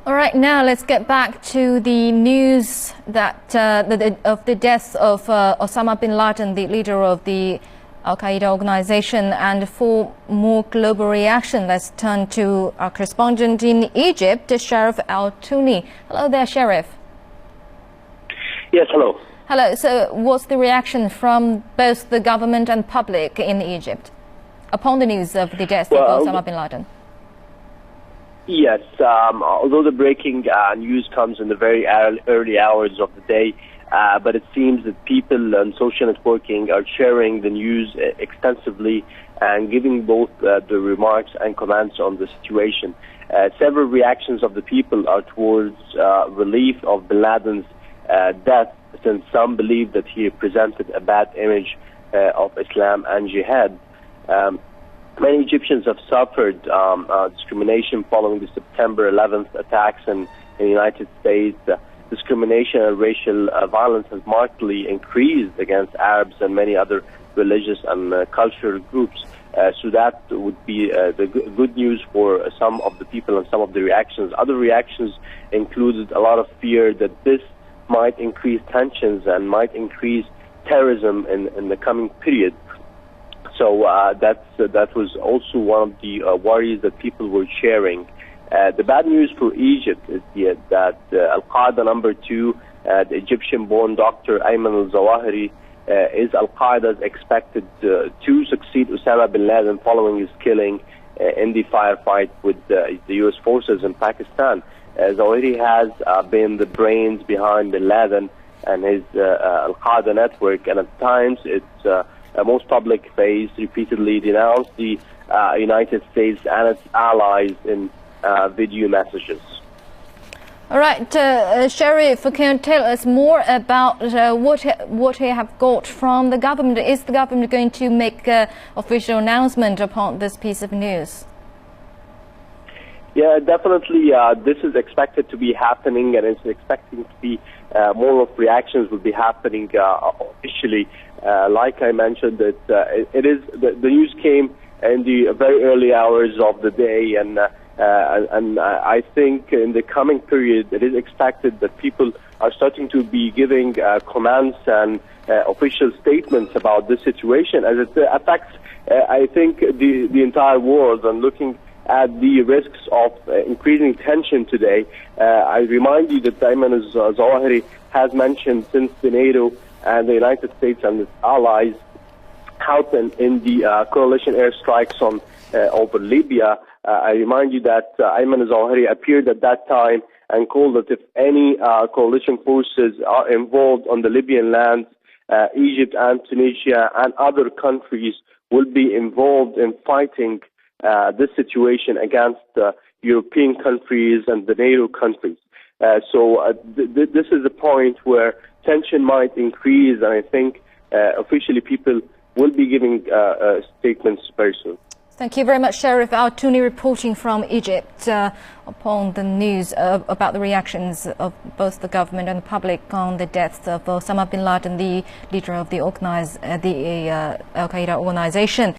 All right, now let's get back to the news that of the death of Osama bin Laden, the leader of the Al-Qaeda organization. And for more global reaction, let's turn to our correspondent in Egypt, Sherif El Touni. Hello there, Sherif. Yes, hello. Hello. So what's the reaction from both the government and public in Egypt upon the news of the death of Osama bin Laden? Yes, although the breaking news comes in the very early hours of the day, but it seems that people on social networking are sharing the news extensively and giving both the remarks and comments on the situation. Several reactions of the people are towards relief of bin Laden's death, since some believe that he presented a bad image of Islam and jihad. Many Egyptians have suffered discrimination following the September 11th attacks in the United States. Discrimination and racial violence has markedly increased against Arabs and many other religious and cultural groups. So that would be the good news for some of the people and some of the reactions. Other reactions included a lot of fear that this might increase tensions and might increase terrorism in the coming period. So that was also one of the worries that people were sharing. The bad news for Egypt is that Al-Qaeda number 2, the Egyptian-born Dr. Ayman al-Zawahiri, is Al-Qaeda's expected to succeed Osama bin Laden following his killing in the firefight with the U.S. forces in Pakistan. Zawahiri has been the brains behind bin Laden and his Al-Qaeda network, and at times it's most public face repeatedly denounced the United States and its allies in video messages. All right, Sherif, can you tell us more about what you have got from the government? Is the government going to make an official announcement upon this piece of news? Yeah, definitely. This is expected to be happening, and it's expecting to be more of reactions will be happening officially. Like I mentioned, it is the news came in the very early hours of the day, and I think in the coming period, it is expected that people are starting to be giving comments and official statements about this situation, as it affects, I think, the entire world. And looking at the risks of increasing tension today, I remind you that Ayman al-Zawahiri has mentioned since the NATO and the United States and its allies helped in the coalition airstrikes on over Libya. I remind you that Ayman al-Zawahiri appeared at that time and called that if any coalition forces are involved on the Libyan lands, Egypt and Tunisia and other countries will be involved in fighting this situation against European countries and the NATO countries. So this is a point where tension might increase, and I think officially people will be giving statements very soon. Thank you very much, Sherif El Touni, reporting from Egypt upon the news about the reactions of both the government and the public on the death of Osama bin Laden, the leader of the Al-Qaeda organization.